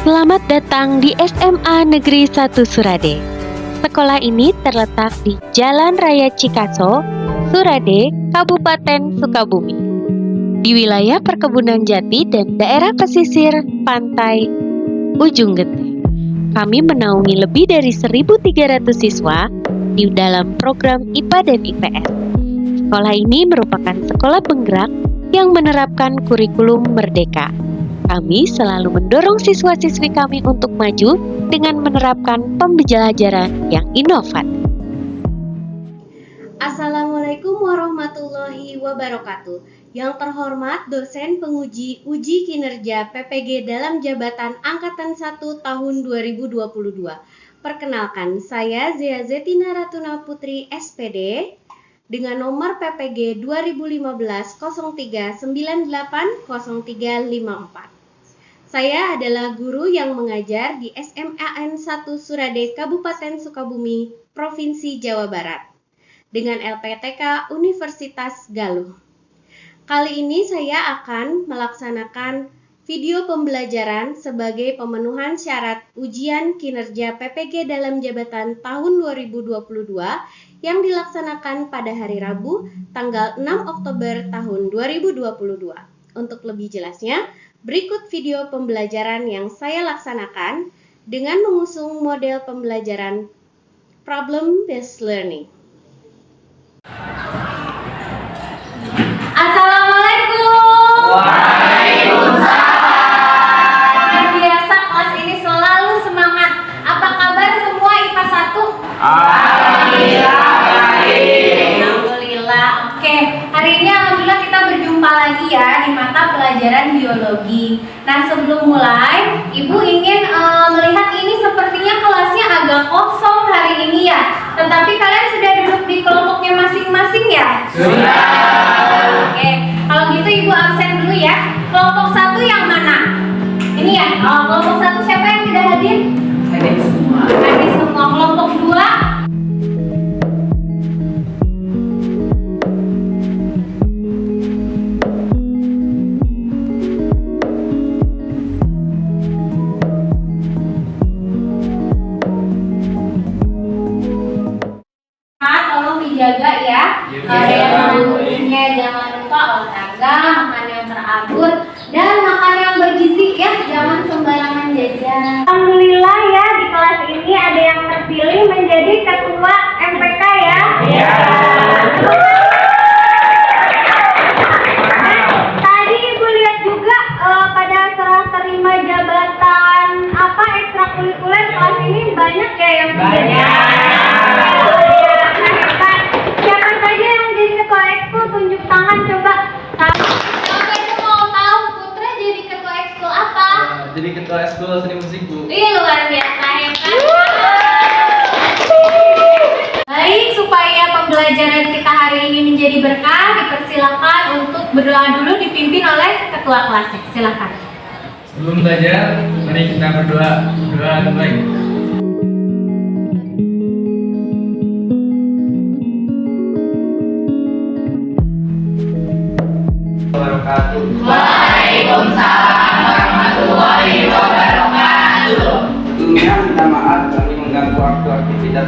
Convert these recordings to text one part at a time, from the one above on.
Selamat datang di SMA Negeri 1 Surade. Sekolah ini terletak di Jalan Raya Cikaso, Surade, Kabupaten Sukabumi, di wilayah perkebunan jati dan daerah pesisir pantai Ujung Genteng. Kami menaungi lebih dari 1.300 siswa di dalam program IPA dan IPS. Sekolah ini merupakan sekolah penggerak yang menerapkan kurikulum merdeka. Kami selalu mendorong siswa-siswi kami untuk maju dengan menerapkan pembelajaran yang inovatif. Assalamualaikum warahmatullahi wabarakatuh. Yang terhormat dosen penguji uji kinerja PPG dalam jabatan Angkatan 1 tahun 2022. Perkenalkan, saya Zia Zetina Ratuna Putri SPD dengan nomor PPG 2015 03 98 0354. Saya adalah guru yang mengajar di SMAN 1 Surade Kabupaten Sukabumi, Provinsi Jawa Barat dengan LPTK Universitas Galuh. Kali ini saya akan melaksanakan video pembelajaran sebagai pemenuhan syarat ujian kinerja PPG dalam jabatan tahun 2022 yang dilaksanakan pada hari Rabu tanggal 6 Oktober tahun 2022. Untuk lebih jelasnya, berikut video pembelajaran yang saya laksanakan dengan mengusung model pembelajaran problem-based learning. Assalamualaikum. Waalaikumsalam. Biasa kelas ini selalu semangat. Apa kabar semua IPA 1? Alhamdulillah baik. Alhamdulillah. Oke, hari ini alhamdulillah kita berjumpa lagi ya di mata pelajaran biologi. Nah, sebelum mulai, Ibu ingin melihat ini sepertinya kelasnya agak kosong hari ini ya. Tetapi kalian sudah duduk di kelompoknya masing-masing ya? Sudah. Oke, kalau gitu Ibu absen dulu ya. Kelompok 1 yang mana? Ini ya. Kelompok 1 siapa yang tidak hadir? Hadir semua. Hadir semua. Kelompok 2? Jaga ya, ada yang mengandungnya, jangan lupa olahraga, makan yang teratur, dan makan yang bergizi ya, jangan sembarangan jajan. Alhamdulillah ya, di kelas ini ada yang terpilih menjadi ketua MPK ya. Iya. Tadi Ibu lihat juga pada serah terima jabatan apa ekstrakurikuler kelas ini banyak ya yang banyak. Tunjuk tangan coba. Siapa itu mau tahu Putra jadi ketua ekskul apa? Jadi ketua ekskul seni musik, Bu. Ih, luar biasa hebat. Baik, supaya pembelajaran kita hari ini menjadi berkah, dipersilakan untuk berdoa dulu dipimpin oleh ketua kelasnya. Silakan. Sebelum belajar, mari kita berdoa. Berdoa dimulai. Waalaikumsalam warahmatullahi wabarakatuh. Sebelumnya minta maaf kami mengganggu waktu aktivitas.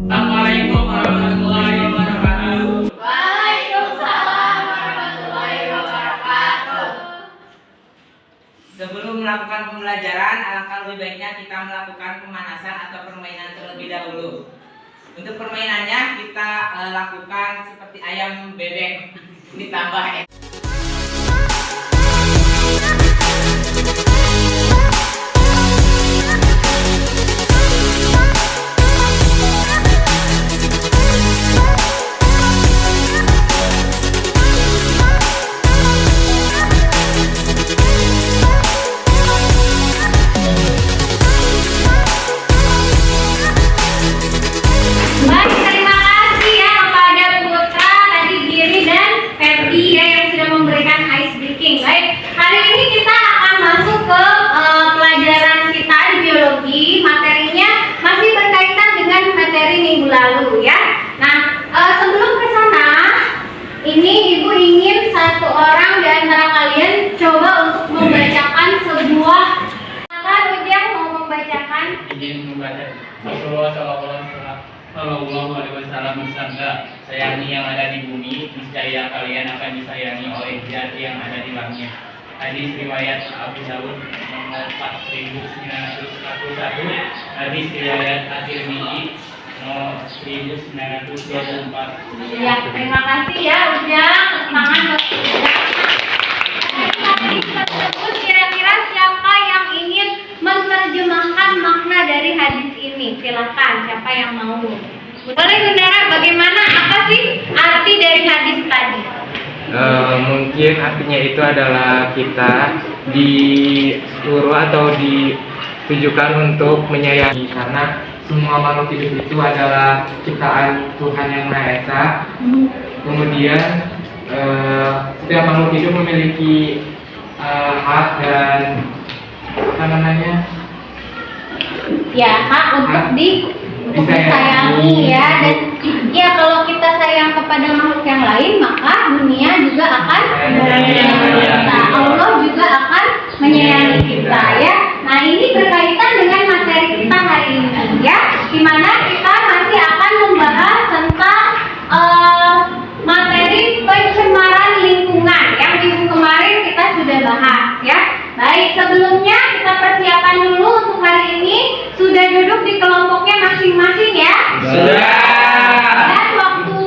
Assalamualaikum warahmatullahi wabarakatuh. Waalaikumsalam warahmatullahi wabarakatuh. Sebelum melakukan pembelajaran, alangkah lebih baiknya kita melakukan pemanasan atau permainan terlebih dahulu. Untuk permainannya kita lakukan seperti ayam bebek ditambah Baik, terima kasih ya kepada Putra, tadi Giri dan Ferdi ya yang bangga. Sayangi yang ada di bumi, niscaya kalian akan disayangi oleh Zat yang ada di langit. Hadis riwayat Abu Dawud nomor 4941. Hadis riwayat At-Tirmidzi nomor 1924. Ya, terima kasih ya Ujang. Tangan buat Ujang. Hadis tersebut kira-kira siapa yang ingin menerjemahkan makna dari hadis ini? Silakan, siapa yang mau? Boleh Bundara, bagaimana, apa sih arti dari hadis tadi? Mungkin artinya itu adalah kita disuruh atau ditujukan untuk menyayangi, karena semua makhluk hidup itu adalah ciptaan Tuhan yang Maha Esa. Kemudian setiap makhluk hidup memiliki hak dan apa namanya? Ya, hak untuk disayangi ya. Dan ya, kalau kita sayang kepada makhluk yang lain, maka dunia juga akan menyayangi kita. Allah juga akan menyayangi kita ya. Nah, ini berkaitan dengan materi kita hari ini ya, dimana kita masih akan membahas tentang materi pencemaran lingkungan yang minggu kemarin kita sudah bahas ya. Baik, sebelumnya kita persiapan dulu untuk hari ini. Sudah duduk di kelompoknya masing-masing ya? Sudah. Dan waktu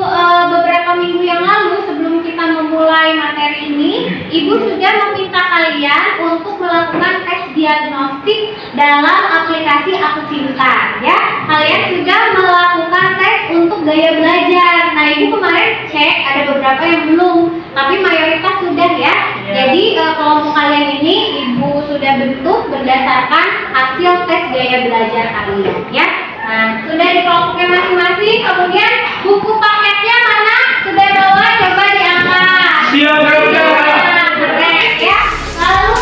beberapa minggu yang lalu sebelum kita memulai materi ini, Ibu sudah meminta kalian untuk melakukan tes diagnostik dalam aplikasi Aku Pintar ya. Kalian sudah melakukan tes untuk gaya belajar. Nah, Ibu kemarin cek ada beberapa yang belum, tapi mayoritas sudah ya. Jadi kelompok kalian ini Ibu sudah bentuk berdasarkan hasil tes gaya belajar kalian ya. Nah, sudah di kelompoknya masing-masing. Kemudian buku paketnya mana? Sudah bawa? Coba diangkat. Siap, Bunda. Nah, keren ya. Lalu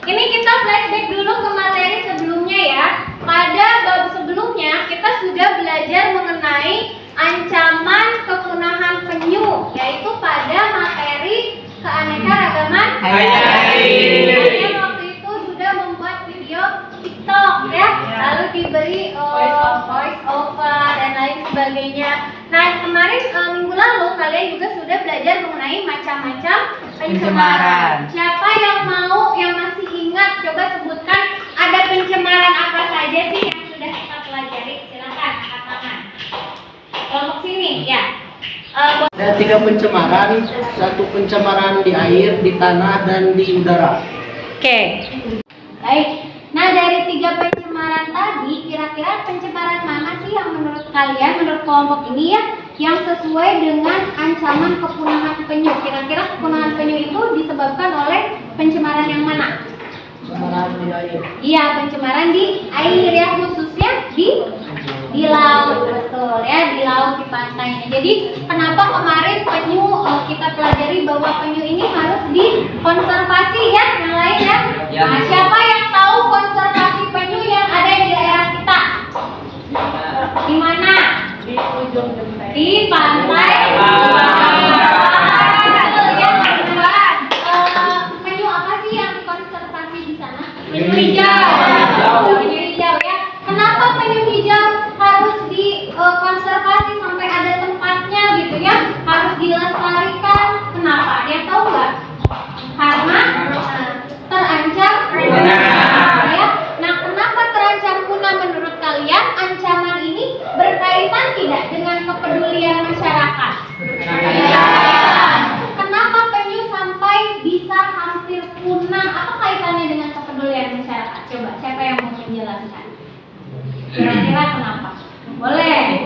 ini kita flashback dulu ke materi sebelumnya ya. Pada bab sebelumnya kita sudah belajar mengenai ancaman kepunahan penyu, yaitu pada materi keanekaragaman hayati. Saya waktu itu sudah membuat video TikTok ya, lalu diberi voice over dan lain sebagainya. Nah, kemarin minggu lalu kalian juga sudah belajar mengenai macam-macam pencemaran. Siapa yang mau, yang masih ingat, coba sebutkan ada pencemaran apa saja sih yang sudah kita pelajari. Silakan angkat tangan. Kelompok sini ya. Ada 3 pencemaran, 1 pencemaran di air, di tanah, dan di udara. Oke. Baik. Nah, dari 3 pencemaran tadi, kira-kira pencemaran mana sih yang menurut kalian, menurut kelompok ini ya, yang sesuai dengan ancaman kepunahan penyu? Kira-kira kepunahan penyu itu disebabkan oleh pencemaran yang mana? Pencemaran di air. Iya, pencemaran di air ya, khususnya di laut, betul ya, di laut, di pantainya. Jadi kenapa kemarin penyu kita pelajari bahwa penyu ini harus dikonservasi ya, yang lain ya. Nah, siapa yang tahu konservasi penyu yang ada di daerah kita? Di mana? Di ujung genteng. Di pantai. Penyu apa sih yang dikonservasi di sana? Penyu hijau. Penyu hijau ya. Kenapa penyu hijau harus dikonservasi sampai ada tempatnya gitu ya? Harus dilestarikan. Kenapa? Dia tahu nggak? Karena terancam punah. Ya. Nah, kenapa terancam punah menurut kalian? Ancaman ini berkaitan tidak dengan kepedulian masyarakat? Ya. Kenapa penyu sampai bisa hampir punah? Apa kaitannya dengan kepedulian masyarakat? Coba, siapa yang mau menjelaskan? Kira-kira kenapa? Boleh.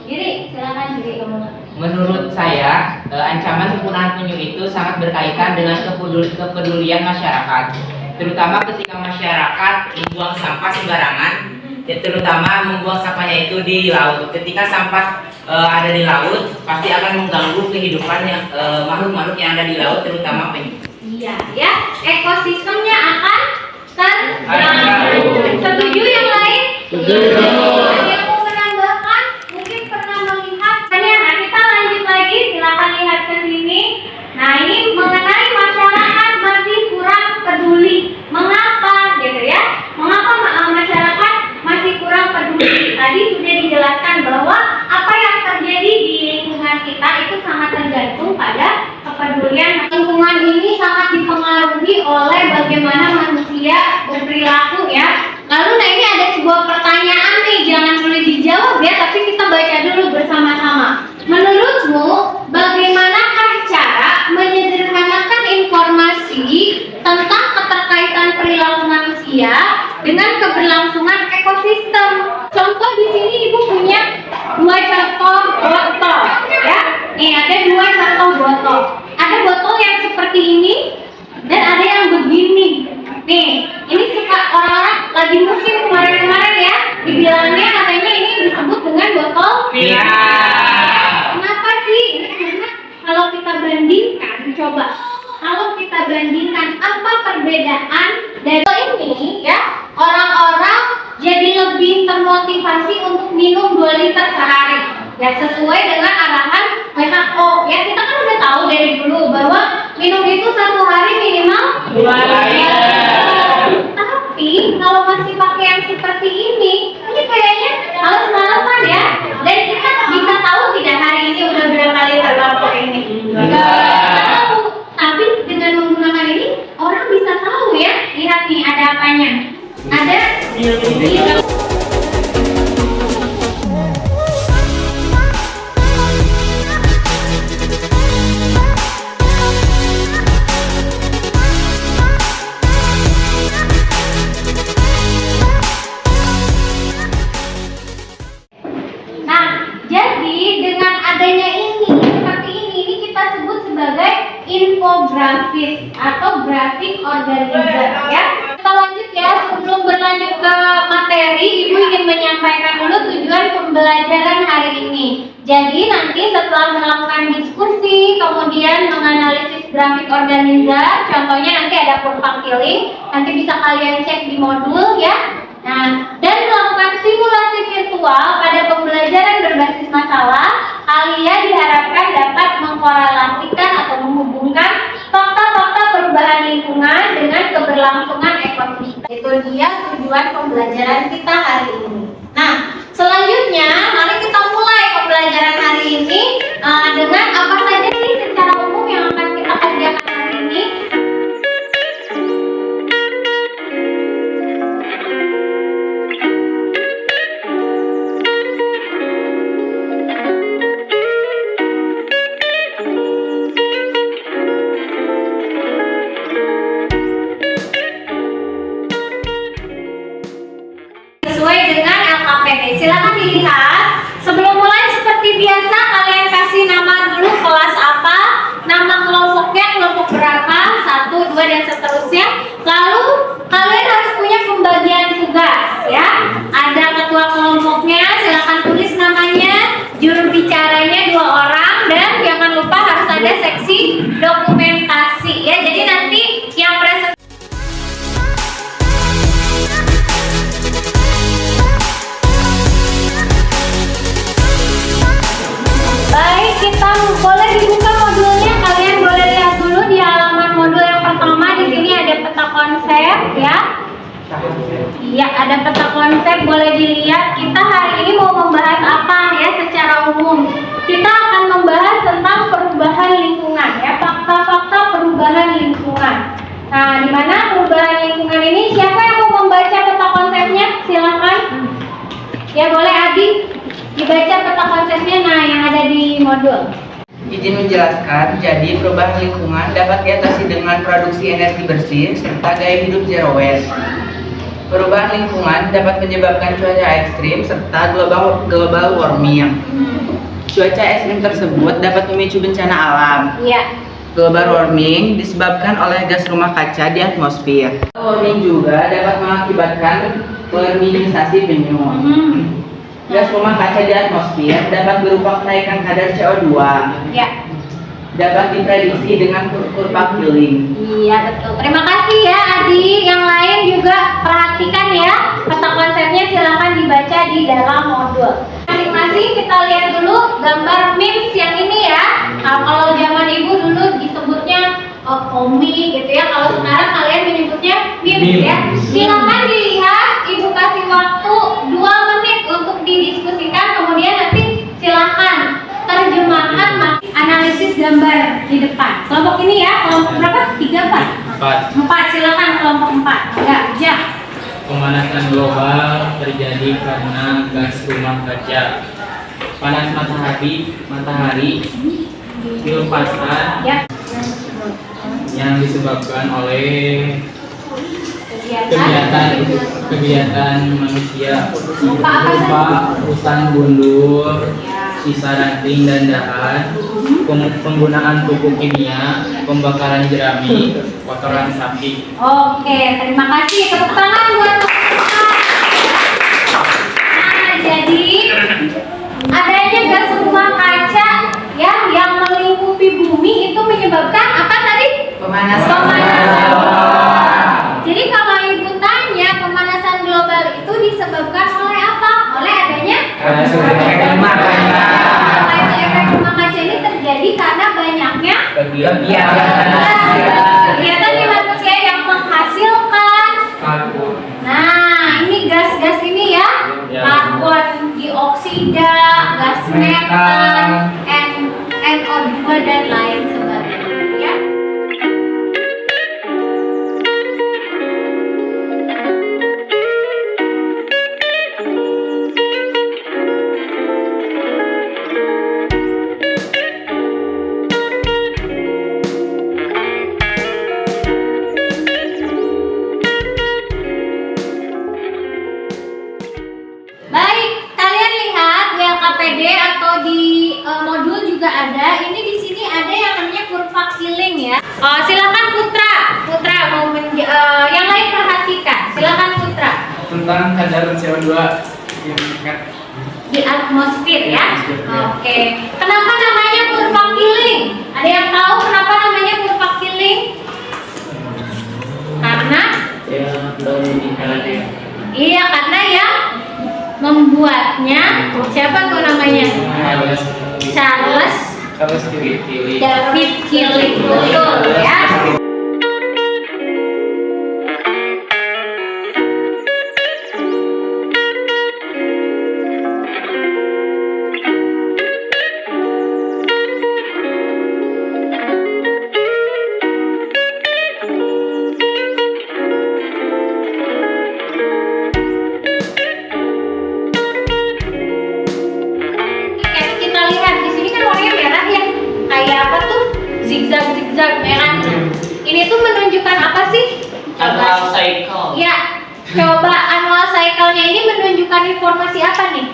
Diri, silakan Diri. Menurut saya, ancaman kepunahan penyu itu sangat berkaitan dengan kepedulian masyarakat, terutama ketika masyarakat membuang sampah sembarangan, terutama membuang sampahnya itu di laut. Ketika sampah ada di laut, pasti akan mengganggu kehidupan makhluk-makhluk yang ada di laut, terutama penyu. Iya, ya. Ekosistemnya akan terganggu. Setuju yang lain? Setuju. Yang mau menambahkan, mungkin pernah melihat. Nah, kita lanjut lagi. Silakan lihat ke sini. Nah, lingkungan ini sangat dipengaruhi oleh bagaimana manusia berperilaku ya. Lalu nah ini ada sebuah pertanyaan nih, jangan boleh dijawab ya, tapi kita baca dulu bersama-sama. Menurutmu bagaimanakah cara menyederhanakan informasi tentang keterkaitan perilaku manusia dengan keberlangsungan ekosistem? Contoh di sini ibu punya 2 contoh botol ya. Nih ada 2 contoh botol. Ada botol yang seperti ini dan ada yang begini. Nih, ini suka orang-orang lagi musim kemarin-kemarin ya, dibilangnya katanya ini disebut dengan botol Kenapa sih? Ini karena kalau kita bandingkan, coba kalau kita bandingkan apa perbedaan dari ini ya, orang-orang jadi lebih termotivasi untuk minum 2 liter sehari ya, sesuai dengan arahan WHO ya. Kita kan udah tahu dari dulu bahwa minum itu 1 hari minimal 2 liter. Tapi kalau masih pakai yang seperti ini kayaknya males-malesan ya. Dan kita bisa tahu tidak hari ini udah berapa liter botol ini? Nggak tahu. Tapi dengan menggunakan ini orang bisa tahu ya. Lihat nih ada apanya? Ada infografis atau grafik organizer ya. Kita lanjut ya, sebelum berlanjut ke materi, Ibu ingin menyampaikan dulu tujuan pembelajaran hari ini. Jadi nanti setelah melakukan diskusi, kemudian menganalisis grafik organizer, contohnya nanti ada Purvaktiling, nanti bisa kalian cek di modul ya. Nah, dan melakukan simulasi virtual pada pembelajaran berbasis masalah, kalian diharapkan dapat mengkorelasikan atau menghubungkan fakta-fakta perubahan lingkungan dengan keberlangsungan ekosistem. Itu dia tujuan pembelajaran kita hari ini. Nah, selanjutnya mari kita mulai pembelajaran hari ini dengan apa saja sih secara umum yang akan kita kerjakan hari ini. Silakan dilihat. Sebelum mulai seperti biasa kalian kasih nama dulu, kelas apa, nama kelompoknya, kelompok berapa, 1, 2 dan seterusnya. Lalu kalian harus punya pembagian tugas ya. Ada ketua kelompoknya, silakan tulis namanya, juru bicaranya 2 orang, dan jangan lupa harus ada seksi dokumentasi ya. Jadi nanti yang presentasi kita boleh dibuka modulnya, kalian boleh lihat dulu di halaman modul yang pertama. Di sini ada peta konsep ya. Iya, ada peta konsep, boleh dilihat. Kita hari ini mau membahas apa ya secara umum? Kita akan membahas tentang perubahan lingkungan ya, fakta-fakta perubahan lingkungan. Nah, di mana perubahan lingkungan ini? Siapa yang mau membaca peta konsepnya? Silakan. Ya, boleh Adi. Dibaca peta konsepnya, nah yang ada di modul. Izin menjelaskan, jadi perubahan lingkungan dapat diatasi dengan produksi energi bersih serta gaya hidup zero waste. Perubahan lingkungan dapat menyebabkan cuaca ekstrim serta global warming. Cuaca ekstrim tersebut dapat memicu bencana alam. Iya. Global warming disebabkan oleh gas rumah kaca di atmosfer. Warming juga dapat mengakibatkan terminisasi penyu. Gas rumah kaca di atmosfer dapat berupa kenaikan kadar CO2. Ya. Dapat diprediksi dengan Purvaktiling. Iya betul. Terima kasih ya Adi. Yang lain juga perhatikan ya peta konsepnya, silakan dibaca di dalam modul. Masing-masing kita lihat dulu gambar memes yang ini ya. Kalau zaman ibu dulu disebutnya komik gitu ya. Kalau sekarang kalian menyebutnya memes ya. Silakan dilihat. Ibu kasih waktu 2 menit untuk didiskusikan. Kemudian nanti silakan terjemahkan analisis gambar di depan. Kelompok ini ya, kelompok berapa? 3 apa? 4. Silakan kelompok 4. Ya, Jah. Pemanasan global terjadi karena gas rumah kaca. Panas matahari dilepaskan Ya. yang disebabkan oleh Kegiatan. kegiatan manusia Berupa apa saja? berupa hutan gundul, Ya. sisa ranting dan dahan, penggunaan pupuk kimia, pembakaran jerami, kotoran sapi. Oke, terima kasih. Tepuk tangan buat teman-teman. Nah, jadi adanya gas rumah kaca ya yang melingkupi bumi itu menyebabkan apa tadi? Pemanasan. Jadi kalau ibu tanya pemanasan global itu disebabkan oleh apa? Oleh adanya Efek rumah kaca. efek rumah kaca ini terjadi karena banyaknya kegiatan di manusia yang menghasilkan. Nah, ini gas-gas ini ya, karbon dioksida, gas metan, NO2 dan lain sebagainya. Ya. Baik, kalian lihat di LKPD atau di modul juga ada. Ini di sini ada yang namanya kurva Killing ya. Silakan Putra mau yang lain perhatikan. Silakan Putra. Tentang kadar CO2 Di atmosfer ya. Atmosfer, ya. Oke. Kenapa namanya kurva Killing? Ada yang tahu kenapa namanya kurva Killing? Karena iya, karena yang membuatnya siapa tuh namanya? Charles David Killing, betul ya. Kita lihat di sini kan warnanya merah ya, kayak apa tuh, zigzag ya kan. Ini tuh menunjukkan apa sih? Annual cycle. Ya, coba annual cycle-nya ini menunjukkan informasi apa nih?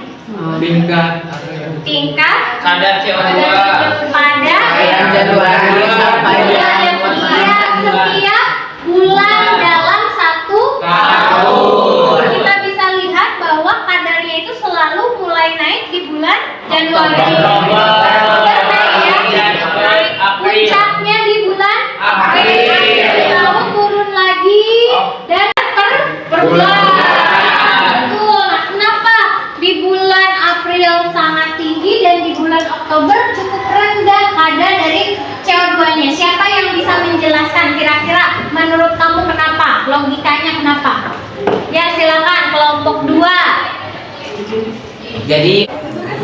Tingkat Kadar CO2 pada Januari sampai setiap bulan dalam satu tahun. Kita bisa lihat bahwa kadarnya itu selalu mulai naik di bulan Januari. Oktober, Naik ya. Januari, April. Puncaknya di bulan April. lalu turun lagi dan per bulan. Betul. Nah, kenapa di bulan April sangat tinggi dan di bulan Oktober cukup rendah kadar dari CO2-nya? Siapa yang bisa menjelaskan kira-kira menurut kamu kenapa? Logikanya kenapa? Ya, silakan kelompok 2.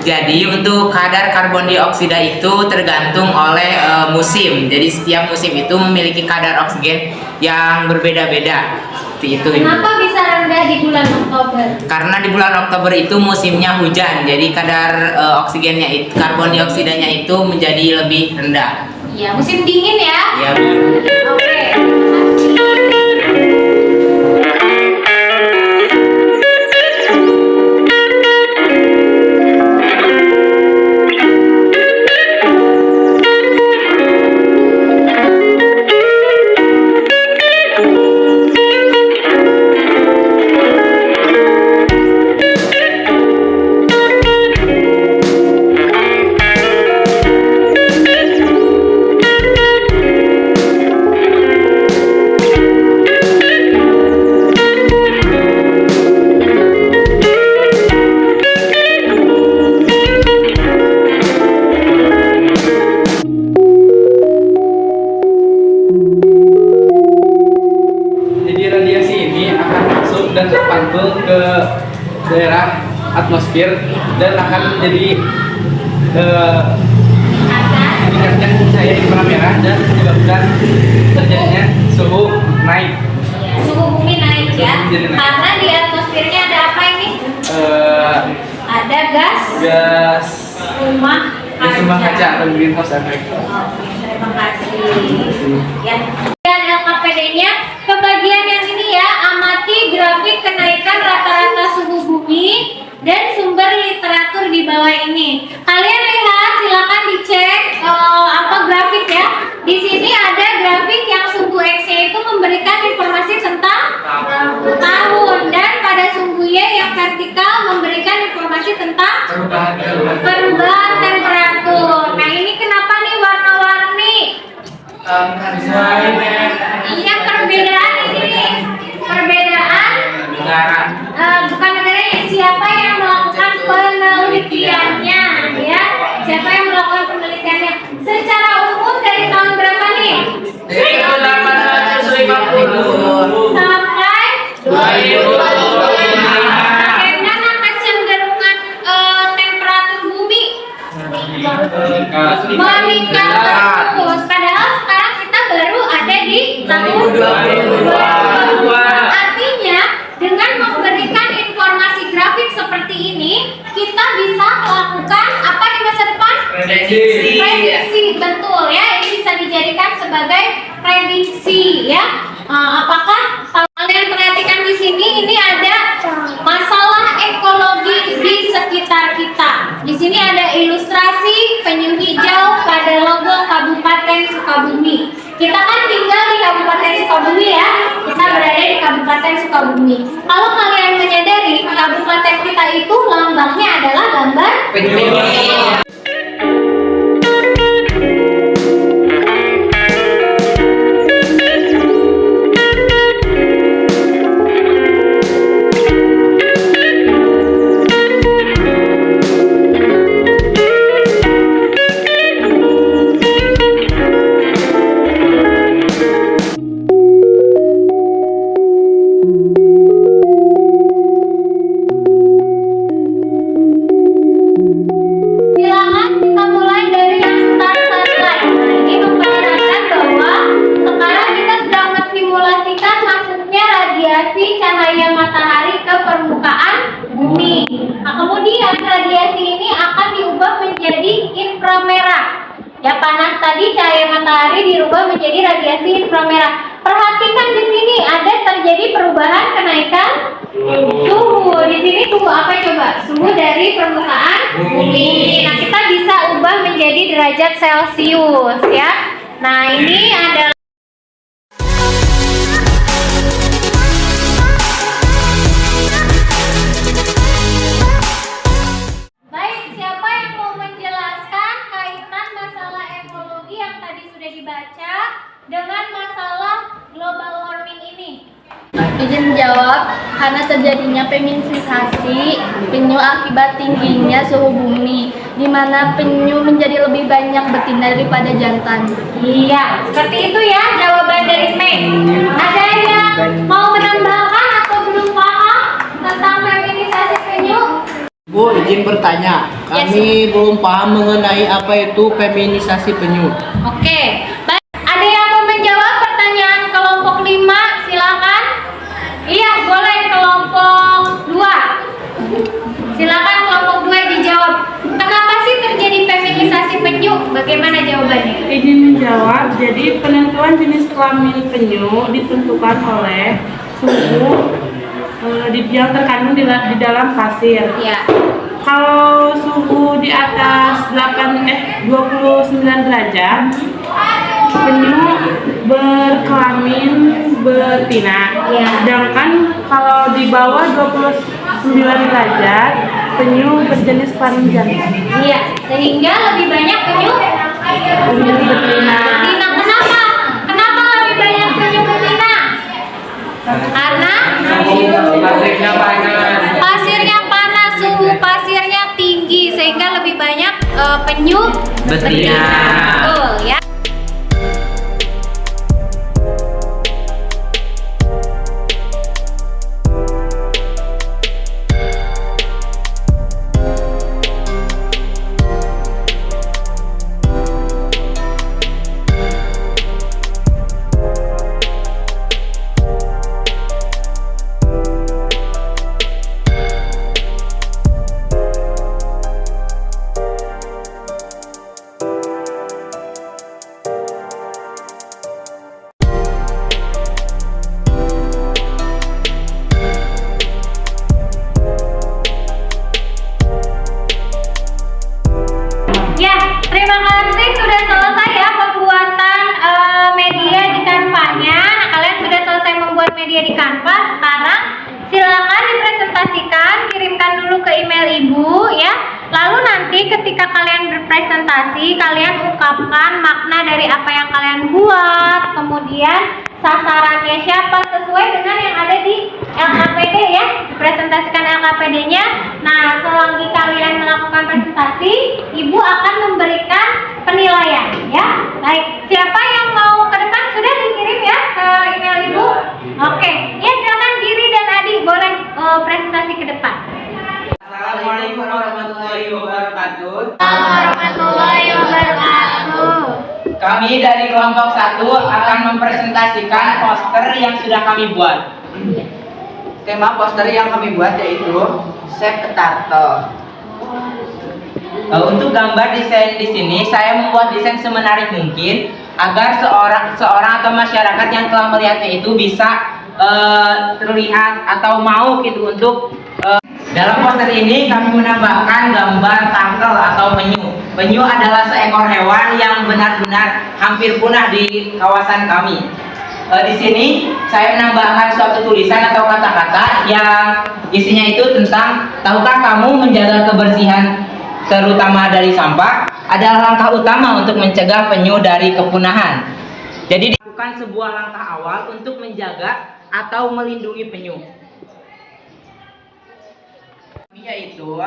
Jadi untuk kadar karbon dioksida itu tergantung oleh musim. Jadi setiap musim itu memiliki kadar oksigen yang berbeda-beda. Seperti itu. Kenapa bisa rendah di bulan Oktober? Karena di bulan Oktober itu musimnya hujan. Jadi kadar oksigennya itu, karbon dioksidanya itu menjadi lebih rendah. Ya, musim dingin ya. Ya. Oke. Jadi radiasi ini akan masuk dan terpantul ke daerah atmosfer dan akan menjadi tingkat akan cahaya di warna merah dan menyebabkan terjadinya suhu naik. Suhu bumi naik ya. Karena di atmosfernya ada apa ini? Ada gas rumah kaca atau greenhouse effect. Oke, terima kasih. Ya. Dan LKPD-nya ke bagian yang ini ya, amati grafik kenaikan rata-rata suhu bumi dan sumber literatur di bawah ini. Kalian lihat, silakan dicek apa grafik ya. Di sini ada grafik yang sumbu X-nya itu memberikan informasi tentang tahun, dan pada sumbu Y yang vertikal memberikan informasi tentang perubahan temperatur. Nah, ini kenapa nih warna-warni? Iya, perbedaan ini nih. Perbedaan bukan negaranya, siapa yang melakukan penelitiannya ya? Siapa yang melakukan penelitiannya? Secara umum dari tahun berapa nih? 1850 Sampai 2025. bagaimana kecenderungan temperatur bumi? Meningkat terus. Padahal sekarang kita baru ada di tahun 2022. Artinya dengan memberikan informasi grafik seperti ini, kita bisa melakukan apa di masa depan? Prediksi, betul ya. Ini bisa dijadikan sebagai prediksi ya. Apakah kalian perhatikan di sini? Ini ada masalah ekologi di sekitar kita. Di sini ada ilustrasi penyu hijau pada logo Kabupaten Sukabumi. Kita kan tinggal di Kabupaten Sukabumi ya. Kita berada di Kabupaten Sukabumi. Kalau kalian menyadari, kabupaten kita itu lambangnya adalah gambar penyu. Silakan kita mulai dari yang start sunlight. Nah, ini memperlihatkan bahwa sekarang kita sedang mensimulasikan masuknya radiasi cahaya matahari ke permukaan bumi. Nah, kemudian radiasi ini akan diubah menjadi inframerah. Ya, panas tadi cahaya matahari dirubah menjadi radiasi inframerah. Perhatikan di sini ada terjadi perubahan kenaikan suhu. Di sini suhu apa coba? Suhu dari permukaan bumi. Nah, kita bisa ubah menjadi derajat Celcius ya. Nah, ini adalah baik, siapa yang mau menjelaskan kaitan masalah ekologi yang tadi sudah dibaca dengan masalah global warming ini? Izin menjawab, karena terjadinya feminisasi penyu akibat tingginya suhu bumi, di mana penyu menjadi lebih banyak betina daripada jantan. Iya, seperti itu ya jawaban dari Mei. Ada yang mau menambahkan atau belum paham tentang feminisasi penyu? Bu, izin bertanya. Kami belum paham mengenai apa itu feminisasi penyu. Oke, baik. Ada yang mau menjawab pertanyaan kelompok 5? Silakan. Iya, boleh kelompok 2. Silakan kelompok 2 dijawab. Kenapa sih terjadi feminisasi penyu? Bagaimana jawabannya? Izin menjawab, jadi penentuan jenis kelamin penyu ditentukan oleh suhu yang terkandung di dalam pasir. Ya. Kalau suhu di atas 29 derajat, penyu berkelamin betina. Ya. Sedangkan kalau di bawah 29 derajat, penyu berjenis kelamin jantan. Iya, sehingga lebih banyak penyu betina. betina. Kenapa? Kenapa lebih banyak penyu betina? Karena pasirnya panas, suhu pasirnya tinggi, sehingga lebih banyak penyu betina. Betul ya. sekarang silakan dipresentasikan, kirimkan dulu ke email ibu ya. Lalu nanti ketika kalian berpresentasi, kalian ungkapkan makna dari apa yang kalian buat, kemudian sasarannya siapa sesuai dengan yang ada di LKPD ya. Presentasikan LKPD-nya. Nah, selagi kalian melakukan presentasi, ibu akan memberikan penilaian ya. Baik, siapa yang mau ke depan sudah dikirim ya ke email ibu? Oke, ya silakan Giri dan Adi boleh presentasi ke depan. Assalamualaikum warahmatullahi wabarakatuh. Warahmatullahi wabarakatuh. Kami dari kelompok 1 akan mempresentasikan poster yang sudah kami buat. Tema poster yang kami buat yaitu Chef Ketarto. Untuk gambar desain di sini, saya membuat desain semenarik mungkin agar seorang atau masyarakat yang telah melihatnya itu bisa terlihat atau mau gitu untuk dalam poster ini kami menambahkan gambar tangkel atau penyu. Penyu adalah seekor hewan yang benar-benar hampir punah di kawasan kami. Di sini saya menambahkan suatu tulisan atau kata-kata yang isinya itu tentang tahukah kamu menjaga kebersihan terutama dari sampah adalah langkah utama untuk mencegah penyu dari kepunahan. Jadi dilakukan sebuah langkah awal untuk menjaga atau melindungi penyu. Yaitu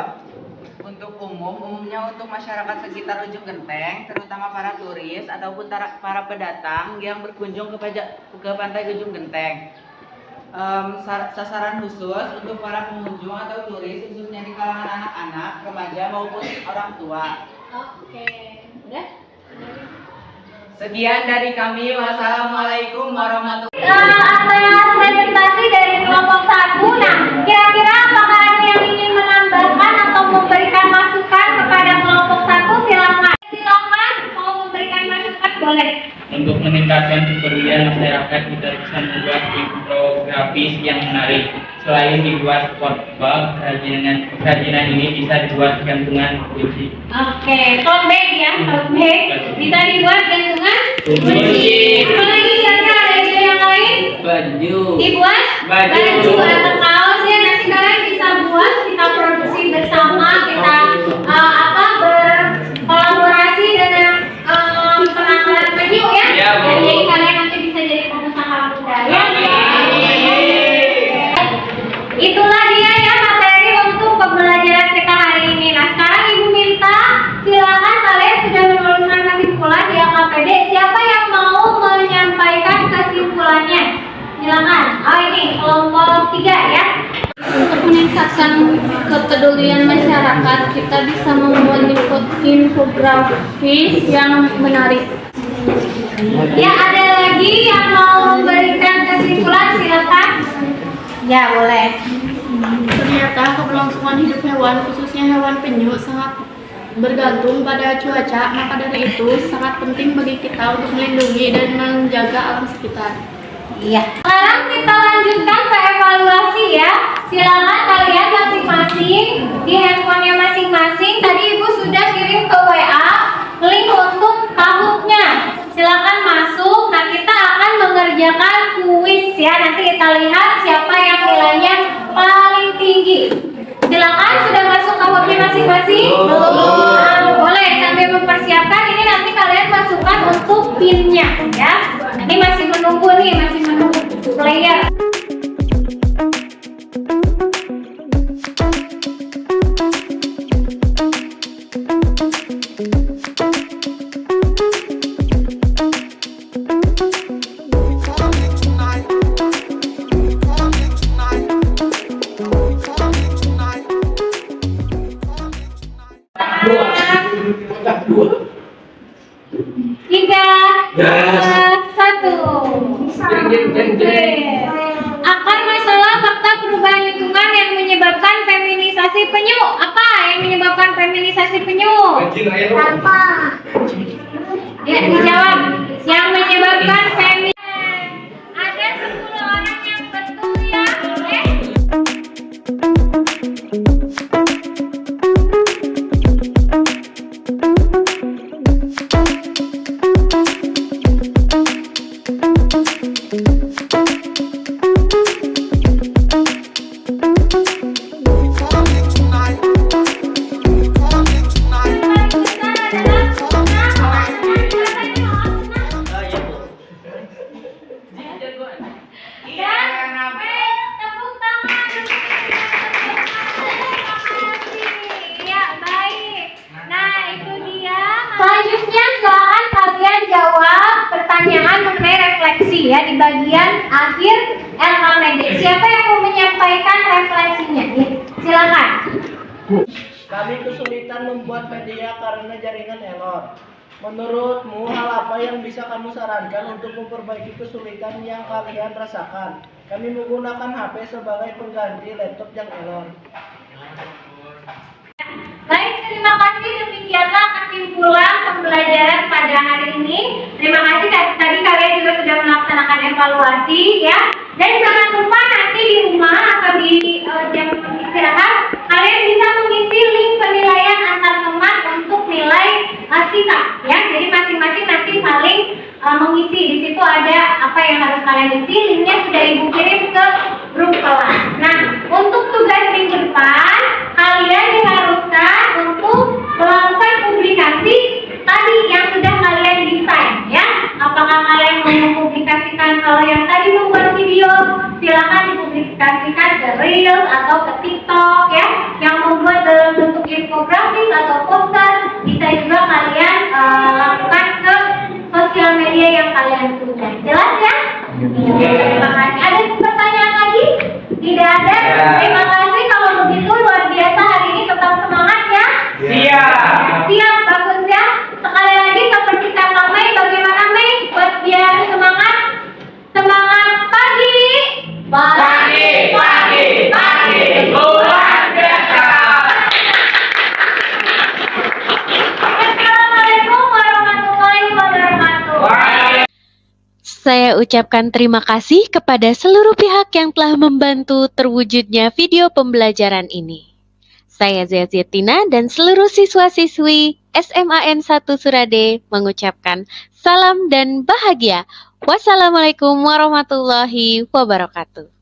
untuk umumnya untuk masyarakat sekitar ujung genteng, terutama para turis ataupun para pendatang yang berkunjung ke pantai ujung genteng. Sasaran khusus untuk para pengunjung atau turis khususnya di kalangan anak-anak, remaja maupun orang tua. Oke, udah? Sekian dari kami. Wassalamualaikum warahmatullahi Atas presentasi dari kelompok 1. Nah, kira-kira apakah ada yang ingin menambahkan atau memberikan masukan kepada kelompok 1? Silakan. Silakan mau memberikan masukan boleh. Untuk meningkatkan kepedulian masyarakat, kita bisa membuat infografis yang menarik. Selain dibuat spot bag, kerajinan ini bisa dibuat gantungan kunci. Oke, tote bag ya, tote bag bisa dibuat gantungan Kunci. Apa lagi kira-kira ada ide yang lain? Baju. Dibuat baju atau kaos ya, nanti kalian bisa buat, kita produksi bersama, kita berkolaborasi dengan penangkaran penyu ya. Iya, Bu. Jadi kalian nanti bisa jadi pengusaha muda ya. Itulah dia ya materi untuk pembelajaran kita hari ini. Nah, sekarang Ibu minta silakan kalian sudah menuliskan kesimpulan di LKPD. Siapa yang mau menyampaikan kesimpulannya? Silakan. Oh ini kelompok 3 ya. Untuk meningkatkan kepedulian masyarakat, kita bisa membuat infografis yang menarik. Ya, ada lagi yang mau memberikan kesimpulan? Silakan. Ya, boleh. Ternyata keberlangsungan hidup hewan, khususnya hewan penyu, sangat bergantung pada cuaca. Maka dari itu sangat penting bagi kita untuk melindungi dan menjaga alam sekitar. Iya. Sekarang kita lanjutkan ke evaluasi ya. Silakan kalian masing-masing di handphonenya masing-masing. Tadi Ibu sudah kirim ke WA link untuk Kahoot-nya. Silakan masuk. Nah, kita akan mengerjakan kuis ya. Nanti kita lihat siapa yang nilainya paling tinggi. Silakan sudah masuk Kahoot-nya masing-masing? Belum. Boleh sambil mempersiapkan. Ini nanti kalian masukkan untuk PIN-nya ya. Ini masih menunggu nih, masih menunggu player. Tiga, satu. Akar masalah fakta perubahan lingkungan yang menyebabkan feminisasi penyu. Apa yang menyebabkan feminisasi penyu? Sampah. Ya, dijawab. Yang menyebabkan feminisasi. Ada 10 orang yang betul ya, boleh? refleksi ya di bagian akhir LKPD. Siapa yang mau menyampaikan refleksinya? Silakan. Kami kesulitan membuat media karena jaringan error. Menurutmu, hal apa yang bisa kamu sarankan untuk memperbaiki kesulitan yang kalian rasakan? Kami menggunakan HP sebagai pengganti laptop yang error. Baik, terima kasih. Demikianlah kesimpulan pembelajaran pada hari ini. Terima kasih tadi kalian juga sudah melaksanakan evaluasi ya. Dan jangan lupa nanti di rumah atau di jam istirahat kalian bisa mengisi link penilaian antar teman untuk nilai sikap ya. Jadi masing-masing nanti saling mengisi. Di situ ada apa yang harus kalian isi. Linknya sudah ibu kirim ke grup kelas. Nah, untuk tugas minggu depan kalian diharuskan untuk melakukan publikasi tadi yang sudah kalian desain ya. Apakah kalian mau mempublikasikan kalau yang tadi membuat video, silakan dipublikasikan ke Reels atau ke TikTok ya. Yang membuat dalam bentuk infografis atau poster bisa juga kalian lakukan ke sosial media yang kalian punya. Jelas ya? Terima kasih. Ada pertanyaan lagi? Tidak ada? Terima kasih. Kalau begitu luar biasa hari ini, tetap semangat ya. Siap, bagus ya. Sekali lagi seperti kata Mei, bagaimana Mei? Buat biar semangat. Semangat pagi. Pagi. Luar biasa. Assalamualaikum warahmatullahi wabarakatuh. Saya ucapkan terima kasih kepada seluruh pihak yang telah membantu terwujudnya video pembelajaran ini. Saya Zetina dan seluruh siswa-siswi SMAN 1 Surade mengucapkan salam dan bahagia. Wassalamualaikum warahmatullahi wabarakatuh.